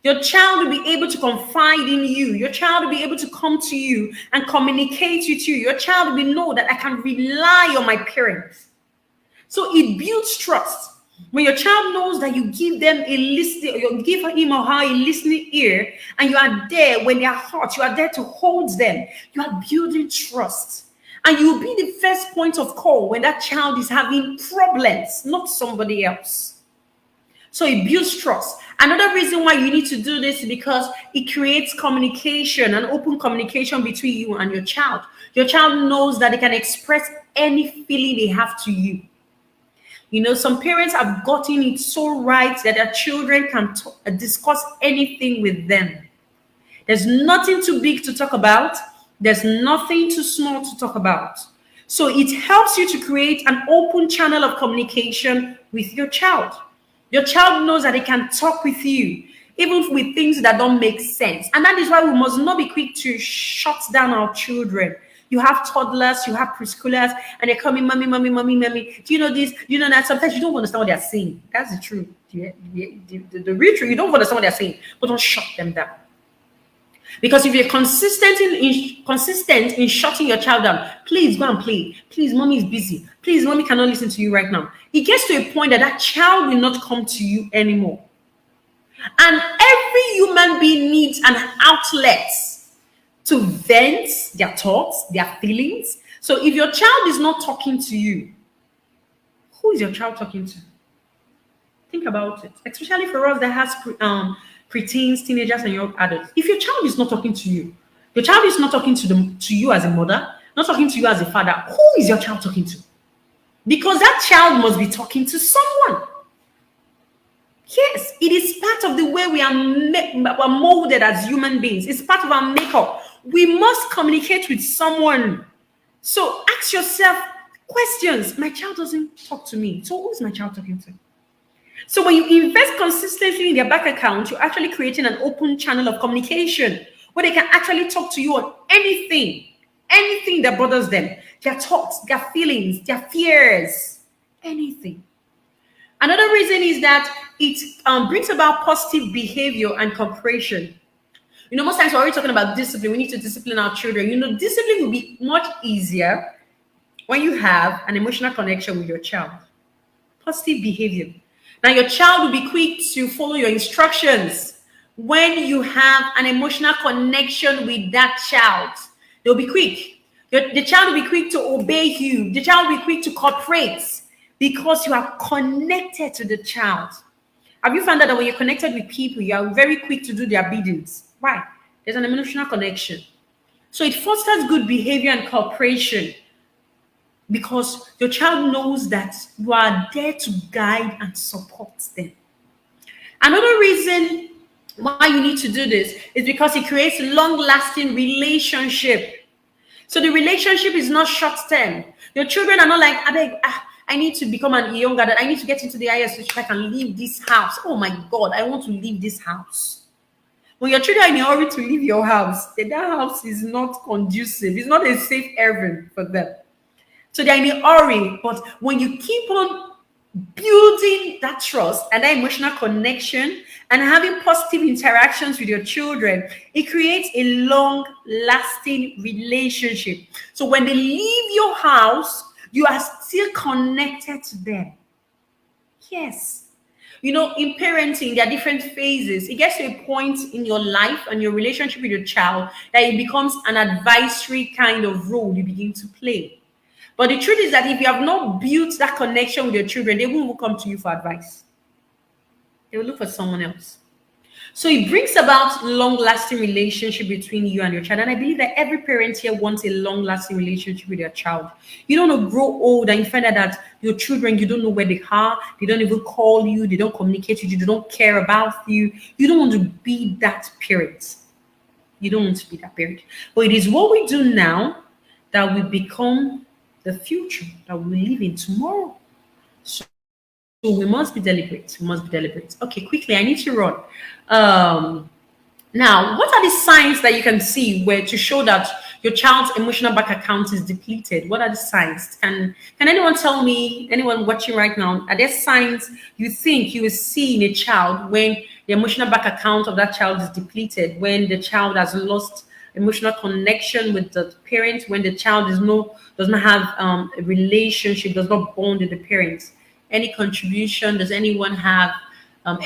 Your child will be able to confide in you. Your child will be able to come to you and communicate with you. Your child will know that I can rely on my parents. So it builds trust. When your child knows that you give them a listening, or you give him or her a listening ear, and you are there when they are hurt, you are there to hold them. You are building trust. And you will be the first point of call when that child is having problems, not somebody else. So it builds trust. Another reason why you need to do this is because it creates communication, an open communication between you and your child. Your child knows that they can express any feeling they have to you. Some parents have gotten it so right that their children can discuss anything with them. There's nothing too big to talk about. There's nothing too small to talk about. So it helps you to create an open channel of communication with your child. Your child knows that they can talk with you, even with things that don't make sense. And that is why we must not be quick to shut down our children. You have toddlers, you have preschoolers, and they're coming, mommy, mommy, mommy, mommy. Do you know this? Do you know that? Sometimes you don't understand what they're saying. That's the truth. The real truth, you don't understand what they're saying, but don't shut them down. Because if you're consistent in shutting your child down, please go and play. Please, mommy is busy. Please, mommy cannot listen to you right now. It gets to a point that that child will not come to you anymore. And every human being needs an outlet to vent their thoughts, their feelings. So if your child is not talking to you, who is your child talking to? Think about it. Especially for us that has preteens, teenagers, and young adults. If your child is not talking to you, your child is not talking to you as a mother, not talking to you as a father, who is your child talking to? Because that child must be talking to someone. Yes, it is part of the way we are molded as human beings. It's part of our makeup. We must communicate with someone. So ask yourself questions. My child doesn't talk to me. So who is my child talking to? So when you invest consistently in their bank account, you're actually creating an open channel of communication where they can actually talk to you on anything anything that bothers them, their thoughts, their feelings, their fears, anything. Another reason is that it brings about positive behavior and cooperation. Most times we're already talking about discipline. We need to discipline our children. Discipline will be much easier when you have an emotional connection with your child. Positive behavior. Now, your child will be quick to follow your instructions when you have an emotional connection with that child. They'll be quick. The child will be quick to obey you. The child will be quick to cooperate because you are connected to the child. Have you found that when you're connected with people, you are very quick to do their biddings? Why? There's an emotional connection. So it fosters good behavior and cooperation because your child knows that you are there to guide and support them. Another reason why you need to do this is because it creates long-lasting relationship. So the relationship is not short-term. Your children are not like, I need to become a young adult. I need to get into the IS so I can leave this house. Oh my God, I want to leave this house. When your children are in a hurry to leave your house, that house is not conducive. It's not a safe haven for them. So they're in a hurry. But when you keep on building that trust and that emotional connection and having positive interactions with your children, it creates a long-lasting relationship. So when they leave your house, you are still connected to them. Yes. In parenting, there are different phases. It gets to a point in your life and your relationship with your child that it becomes an advisory kind of role you begin to play. But the truth is that if you have not built that connection with your children, they won't come to you for advice. They will look for someone else. So it brings about long-lasting relationship between you and your child. And I believe that every parent here wants a long-lasting relationship with their child. You don't want to grow old and you find out that your children, you don't know where they are. They don't even call you. They don't communicate with you. They don't care about you. You don't want to be that parent. You don't want to be that parent. But it is what we do now that will become the future that we will live in tomorrow. So we must be deliberate. We must be deliberate. Okay, quickly, I need to run. Now, what are the signs that you can see where to show that your child's emotional bank account is depleted? What are the signs? Can anyone tell me, anyone watching right now, are there signs you think you will see in a child when the emotional bank account of that child is depleted, when the child has lost emotional connection with the parent, when the child does not have a relationship, does not bond with the parents? Any contribution? Does anyone have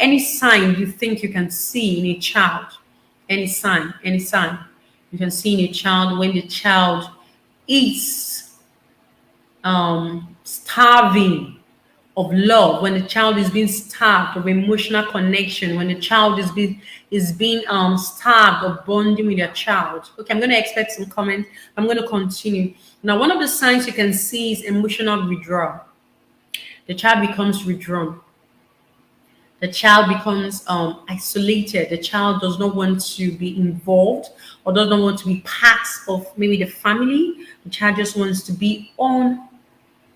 any sign you think you can see in a child? Any sign you can see in a child when the child is starving of love, when the child is being starved of emotional connection, when the child is being starved of bonding with their child. Okay, I'm going to expect some comments. I'm going to continue. Now, one of the signs you can see is emotional withdrawal. The child becomes withdrawn. The child becomes isolated. The child does not want to be involved or does not want to be part of maybe the family. The child just wants to be on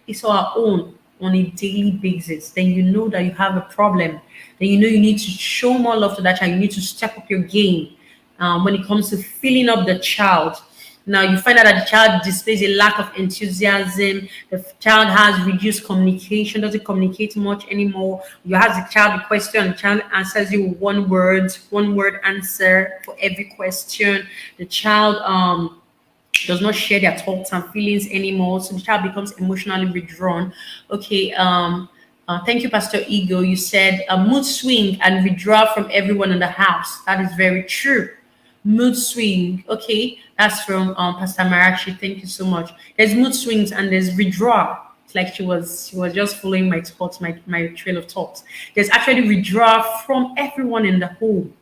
his or her own on a daily basis. Then you know that you have a problem. Then you know you need to show more love to that child. You need to step up your game when it comes to filling up the child. Now you find out that the child displays a lack of enthusiasm. The child has reduced communication, doesn't communicate much anymore. You ask the child a question, the child answers you one word answer for every question. The child does not share their thoughts and feelings anymore. So the child becomes emotionally withdrawn. Okay, thank you, Pastor Ego. You said a mood swing and withdrawal from everyone in the house. That is very true. Mood swing. Okay, that's from Pastor Marachi. Thank you so much. There's mood swings and there's withdrawal. It's like she was just following my thoughts, my trail of thoughts. There's actually withdrawal from everyone in the home.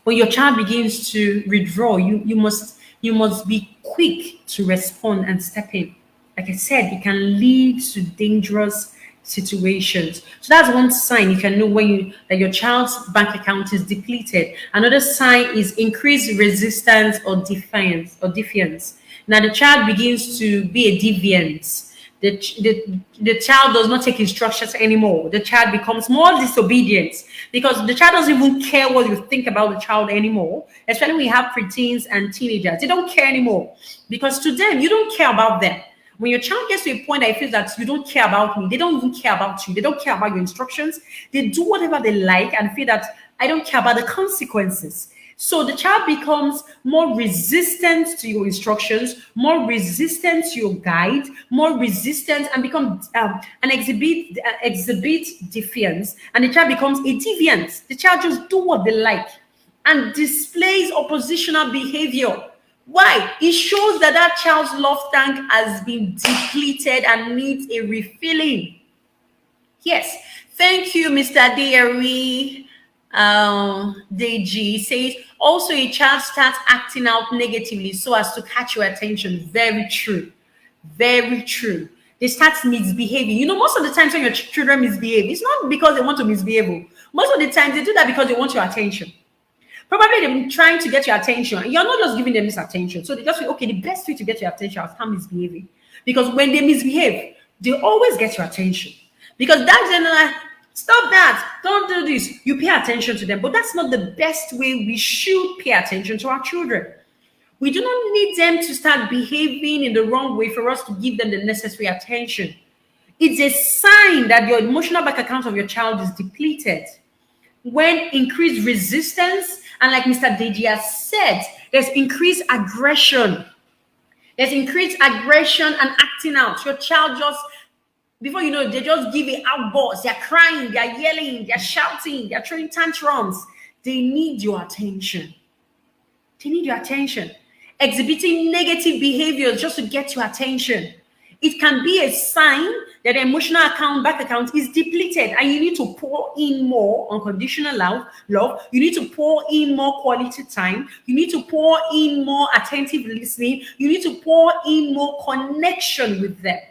When your child begins to withdraw, you must be quick to respond and step in. Like I said, it can lead to dangerous situations. So that's one sign you can know that your child's bank account is depleted. Another sign is increased resistance or defiance. Now the child begins to be a deviant. The child does not take instructions anymore. The child becomes more disobedient because the child doesn't even care what you think about the child anymore. Especially when you have preteens and teenagers, they don't care anymore because to them, you don't care about them. When your child gets to a point that it feels that you don't care about me, they don't even care about you. They don't care about your instructions. They do whatever they like and feel that I don't care about the consequences. So the child becomes more resistant to your instructions, more resistant to your guide, more resistant, and becomes exhibit defiance. And the child becomes a deviant. The child just do what they like and displays oppositional behavior. Why? It shows that that child's love tank has been depleted and needs a refilling. Yes. Thank you, Mr. Deary. Deji says, also a child starts acting out negatively so as to catch your attention. Very true. Very true. They start misbehaving. You know, most of the times when your children misbehave, it's not because they want to misbehave. Most of the time they do that because they want your attention. Probably they're trying to get your attention. You're not just giving them this attention. So they just feel, okay, the best way to get your attention is start misbehaving. Because when they misbehave, they always get your attention. Because that's like, stop that. Don't do this. You pay attention to them. But that's not the best way we should pay attention to our children. We do not need them to start behaving in the wrong way for us to give them the necessary attention. It's a sign that your emotional bank account of your child is depleted. When increased resistance, and like Mr. Deji has said, there's increased aggression. There's increased aggression and acting out. Your child just, before you know, they just give it outbursts. They're crying, they're yelling, they're shouting, they're throwing tantrums. They need your attention. They need your attention. Exhibiting negative behaviors just to get your attention. It can be a sign that the emotional bank account is depleted and you need to pour in more unconditional love. You need to pour in more quality time. You need to pour in more attentive listening. You need to pour in more connection with them.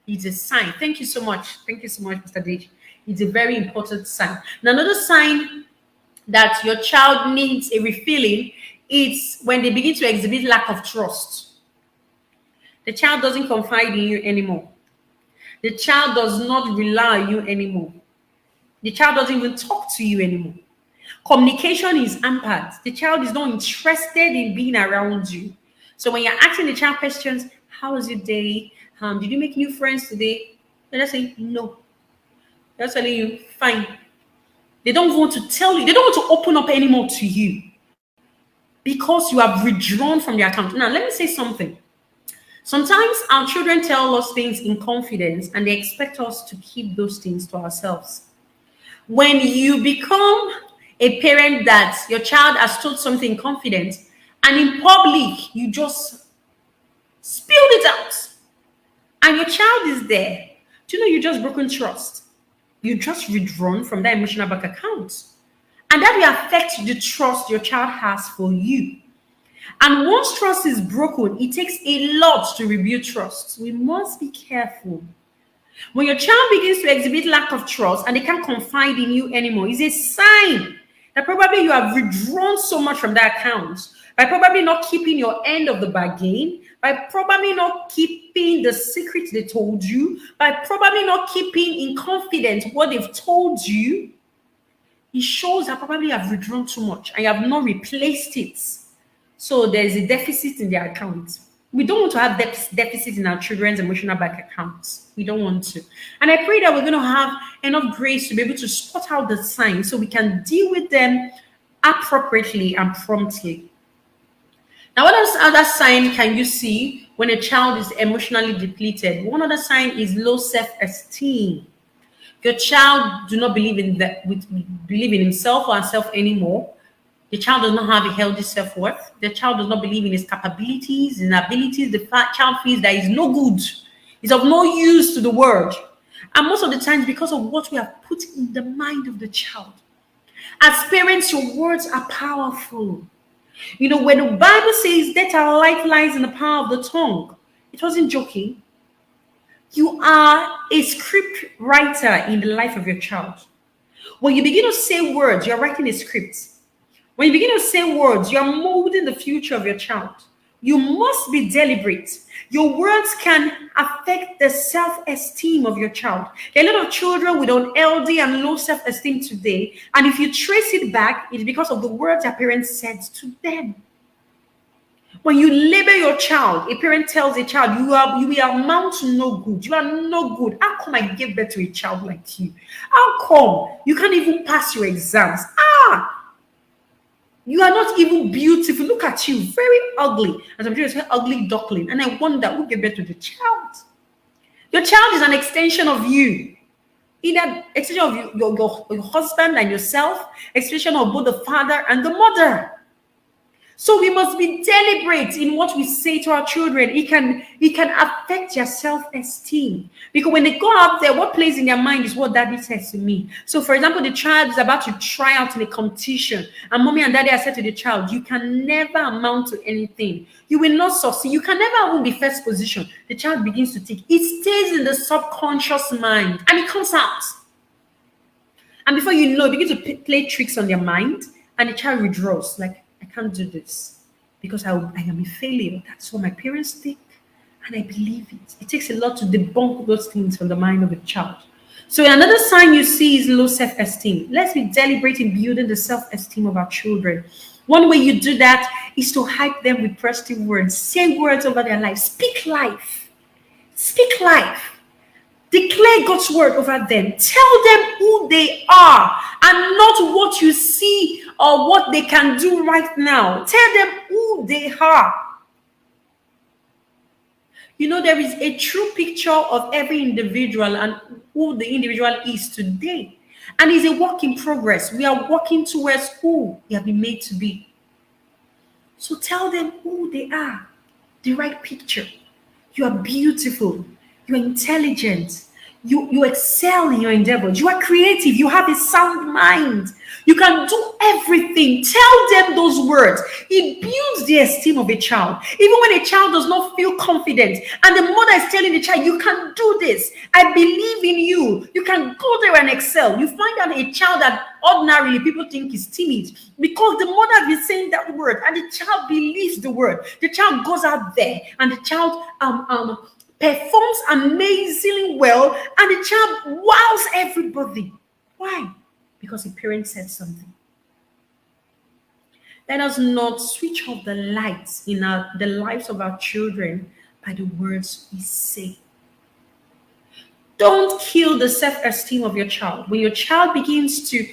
It's a sign. Thank you so much. Thank you so much, Mr. Deji. It's a very important sign. Now, another sign that your child needs a refilling is when they begin to exhibit lack of trust. The child doesn't confide in you anymore. The child does not rely on you anymore. The child doesn't even talk to you anymore. Communication is hampered. The child is not interested in being around you. So when you're asking the child questions, how was your day? Did you make new friends today? They're just saying, no. They're telling you, fine. They don't want to tell you. They don't want to open up anymore to you because you have withdrawn from their account. Now, let me say something. Sometimes our children tell us things in confidence and they expect us to keep those things to ourselves. When you become a parent that your child has told something in confidence and in public, you just spilled it out and your child is there, do you know you just broken trust? You just withdrawn from that emotional bank account. And that will affect the trust your child has for you. And once trust is broken, it takes a lot to rebuild trust. We must be careful. When your child begins to exhibit lack of trust and they can't confide in you anymore, it's a sign that probably you have withdrawn so much from that account by probably not keeping your end of the bargain, by probably not keeping the secret they told you, by probably not keeping in confidence what they've told you. It shows that probably you have withdrawn too much and you have not replaced it. So there's a deficit in their account. We don't want to have deficit in our children's emotional bank accounts. We don't want to. And I pray that we're going to have enough grace to be able to spot out the signs so we can deal with them appropriately and promptly. Now, what other sign can you see when a child is emotionally depleted? One other sign is low self-esteem. Your child do not believe in himself or herself anymore. The child does not have a healthy self-worth. The child does not believe in his capabilities, his abilities. The child feels that he's no good. He's of no use to the world. And most of the times, because of what we have put in the mind of the child. As parents, your words are powerful. You know, when the Bible says death and life lies in the power of the tongue, it wasn't joking. You are a script writer in the life of your child. When you begin to say words, you're writing a script. When you begin to say words, you're molding the future of your child. You must be deliberate. Your words can affect the self-esteem of your child. There are a lot of children with unhealthy and low self-esteem today, and if you trace it back, it's because of the words their parents said to them. When you label your child, a parent tells a child, you will amount to no good. You are no good. How come I gave birth to a child like you? How come you can't even pass your exams? You are not even beautiful. Look at you, very ugly. As I'm trying to say, ugly duckling. And I wonder who gave birth to the child. Your child is an extension of you. Either extension of your husband and yourself, extension of both the father and the mother. So we must be deliberate in what we say to our children. It can affect their self-esteem. Because when they go out there, what plays in their mind is what daddy says to me. So for example, the child is about to try out in a competition, and mommy and daddy have said to the child, you can never amount to anything. You will not succeed. You can never even be first position. The child begins to think. It stays in the subconscious mind and it comes out. And before you know, it begins to play tricks on their mind, and the child withdraws. Like, I can't do this because I am a failure. That's what my parents think, and I believe it. It takes a lot to debunk those things from the mind of a child. So another sign you see is low self-esteem. Let's be deliberate in building the self-esteem of our children. One way you do that is to hype them with positive words. Say words over their life. Speak life. Speak life. Declare God's word over them. Tell them who they are and not what you see or what they can do right now. Tell them who they are. You know, there is a true picture of every individual and who the individual is today. And it's a work in progress. We are working towards who we have been made to be. So tell them who they are. The right picture. You are beautiful. You're intelligent. You excel in your endeavors. You are creative. You have a sound mind. You can do everything. Tell them those words. It builds the esteem of a child. Even when a child does not feel confident and the mother is telling the child, you can do this. I believe in you. You can go there and excel. You find out a child that ordinarily people think is timid because the mother has been saying that word and the child believes the word. The child goes out there and the child performs amazingly well, and the child wows everybody. Why? Because the parent said something. Let us not switch off the lights in the lives of our children by the words we say. Don't kill the self-esteem of your child. When your child begins to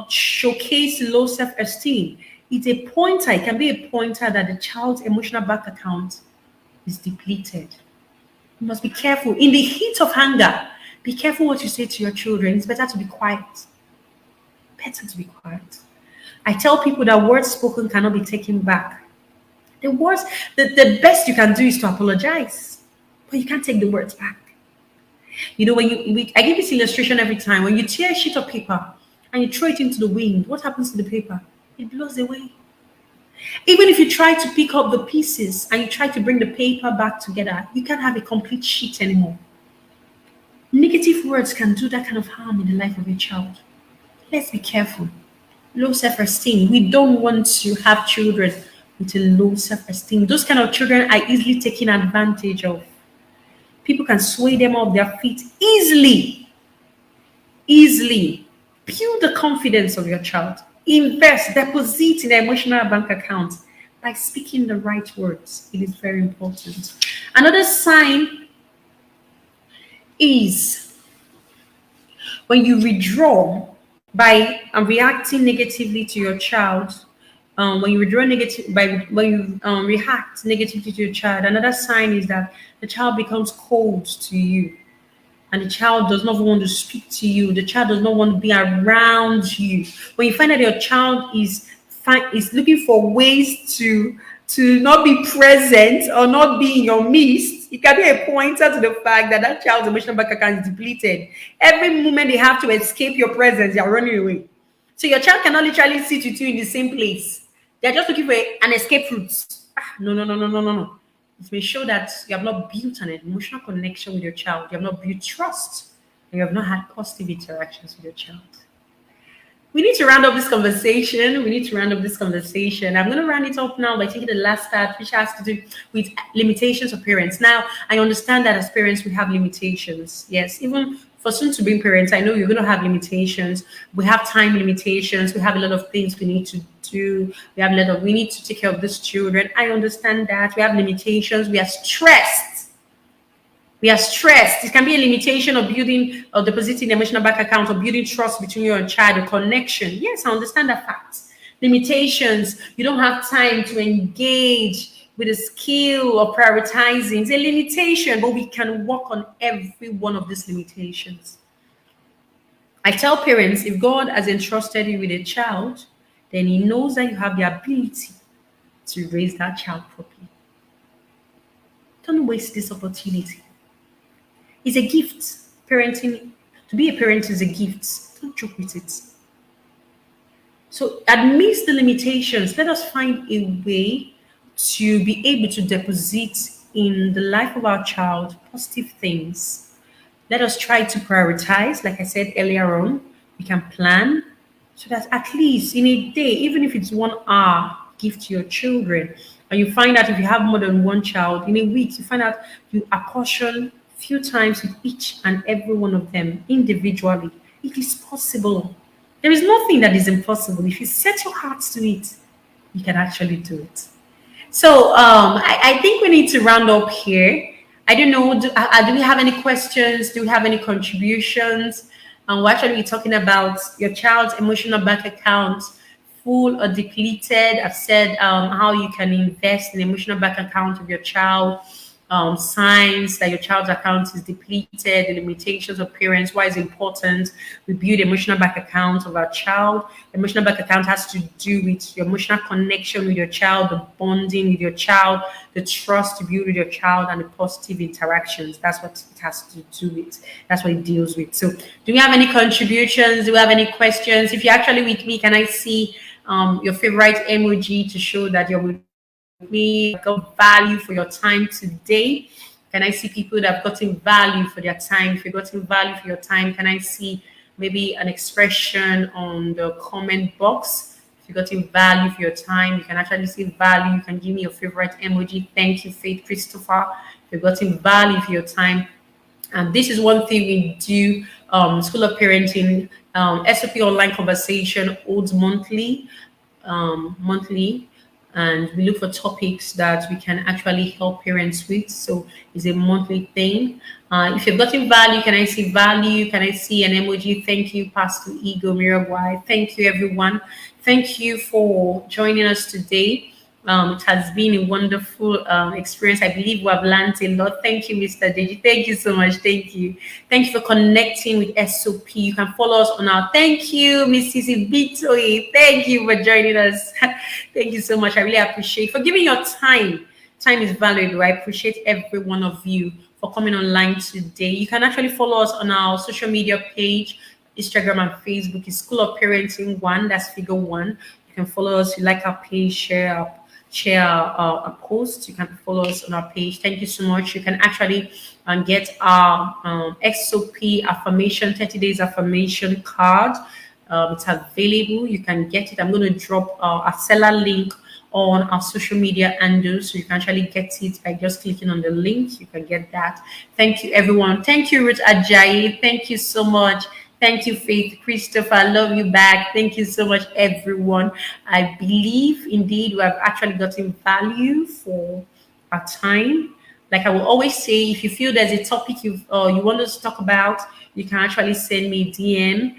showcase low self-esteem, it's a pointer. It can be a pointer that the child's emotional bank account is depleted. You must be careful. In the heat of anger, be careful what you say to your children. It's better to be quiet. Better to be quiet. I tell people that words spoken cannot be taken back. The words, the best you can do is to apologize, but you can't take the words back. You know, I give this illustration every time. When you tear a sheet of paper and you throw it into the wind, what happens to the paper? It blows away. Even if you try to pick up the pieces and you try to bring the paper back together, you can't have a complete sheet anymore. Negative words can do that kind of harm in the life of a child. Let's be careful. Low self-esteem. We don't want to have children with a low self-esteem. Those kind of children are easily taken advantage of. People can sway them off their feet easily. Easily. Build the confidence of your child. Invest, deposit in the emotional bank account by speaking the right words. It is very important. Another sign is when you withdraw by reacting negatively to your child. When you withdraw when you react negatively to your child, another sign is that the child becomes cold to you. And the child does not want to speak to you. The child does not want to be around you. When you find that your child is looking for ways to not be present or not be in your midst, it can be a pointer to the fact that that child's emotional bank account is depleted. Every moment they have to escape your presence, they are running away. So your child cannot literally sit with you in the same place. They're just looking for an escape route. No. It may show that you have not built an emotional connection with your child. You have not built trust. And you have not had positive interactions with your child. we need to round up this conversation. We need to round up this conversation. I'm going to round it up now by taking the last part, which has to do with limitations of parents. Now, I understand that as parents, we have limitations. Yes, even for soon to be parents, I know you're going to have limitations. We have time limitations. We have a lot of things we need to do. We need to take care of these children. I understand that. We have limitations. We are stressed. We are stressed. It can be a limitation of building or depositing emotional bank account or building trust between you and child, a connection. Yes, I understand that fact. Limitations. You don't have time to engage with a skill or prioritizing. It's a limitation, but we can work on every one of these limitations. I tell parents, if God has entrusted you with a child, then He knows that you have the ability to raise that child properly. Don't waste this opportunity. It's a gift. Parenting, to be a parent is a gift. Don't joke with it. So amidst the limitations, let us find a way to be able to deposit in the life of our child positive things. Let us try to prioritize, like I said earlier on, we can plan so that at least in a day, even if it's 1 hour, give to your children. And you find out if you have more than one child, in a week, you find out you apportion few times with each and every one of them individually. It is possible. There is nothing that is impossible. If you set your hearts to it, you can actually do it. So I think we need to round up here. I don't know, do we have any questions? Do we have any contributions? We're actually talking about your child's emotional bank account, full or depleted. I've said how you can invest in the emotional bank account of your child. Signs that your child's account is depleted, the limitations of parents, why it's important. We build emotional bank account of our child. The emotional bank account has to do with your emotional connection with your child, the bonding with your child, the trust you build with your child, and the positive interactions. That's what it has to do with. That's what it deals with. So, do we have any contributions? Do we have any questions? If you're actually with me, can I see your favorite emoji to show that you're with me, got value for your time today? Can I see people that have gotten value for their time? If you've gotten value for your time, can I see maybe an expression on the comment box? If you've gotten value for your time, you can actually see value. You can give me your favorite emoji. Thank you, Faith Christopher. If you've gotten value for your time. And this is one thing we do, School of Parenting, SOP online conversation holds monthly. And we look for topics that we can actually help parents with. So it's a monthly thing. If you've gotten value, can I see value? Can I see an emoji? Thank you, Pastor Ego Mirabai. Thank you, everyone. Thank you for joining us today. It has been a wonderful experience. I believe we have learned a lot. Thank you, Mr. Deji. Thank you so much. Thank you. Thank you for connecting with SOP. You can follow us on our. Thank you, Mrs. Bitoy. Thank you for joining us. Thank you so much. I really appreciate for giving your time. Time is valuable. I appreciate every one of you for coming online today. You can actually follow us on our social media page, Instagram and Facebook. It's School of Parenting 1. That's figure 1. You can follow us. You like our page, share a post. You can follow us on our page. Thank you so much. You can actually get our SOP affirmation 30 days affirmation card. It's available. You can get it. I'm going to drop a seller link on our social media handles, so you can actually get it by just clicking on the link. You can get that. Thank you, everyone. Thank you, Ruth Ajayi. Thank you so much. Thank you, Faith Christopher. I love you back. Thank you so much, everyone. I believe indeed we have actually gotten value for our time. Like I will always say, if you feel there's a topic you want us to talk about, you can actually send me a DM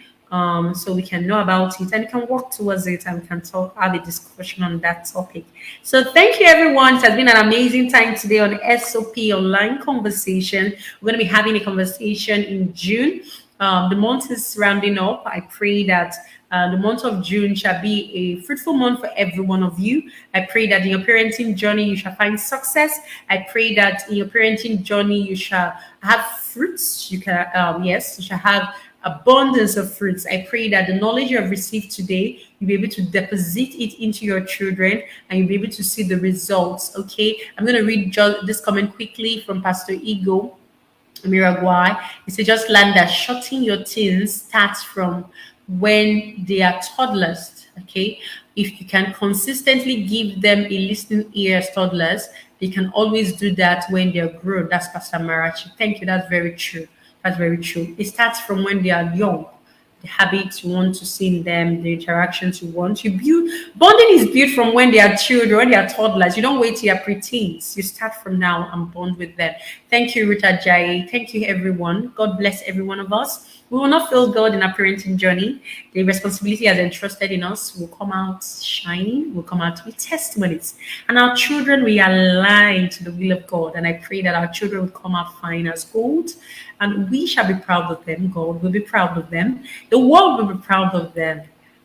so we can know about it and we can work towards it and we can have a discussion on that topic. So thank you, everyone. It has been an amazing time today on SOP online conversation. We're going to be having a conversation in June. The month is rounding up. I pray that the month of June shall be a fruitful month for every one of you. I pray that in your parenting journey, you shall find success. I pray that in your parenting journey, you shall have fruits. You can, you shall have abundance of fruits. I pray that the knowledge you have received today, you'll be able to deposit it into your children and you'll be able to see the results. Okay. I'm going to read this comment quickly from Pastor Ego Miragwai. He said, just learn that shutting your teens starts from when they are toddlers. Okay, if you can consistently give them a listening ear as toddlers, they can always do that when they're grown. That's Pastor Marachi. Thank you. That's very true. That's very true. It starts from when they are young. The habits you want to see in them, the interactions you want. You build bonding is built from when they are children, when they are toddlers. You don't wait till you're preteens. You start from now and bond with them. Thank you, Rita Jai. Thank you, everyone. God bless every one of us. We will not fail God in our parenting journey. The responsibility has entrusted in us will come out shining, will come out with testimonies. And our children will align to the will of God. And I pray that our children will come out fine as gold. And we shall be proud of them. God will be proud of them. The world will be proud of them.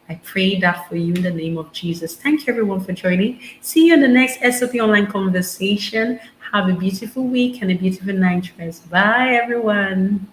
I pray that for you in the name of Jesus. Thank you, everyone, for joining. See you in the next SOP online conversation. Have a beautiful week and a beautiful night rest. Bye, everyone.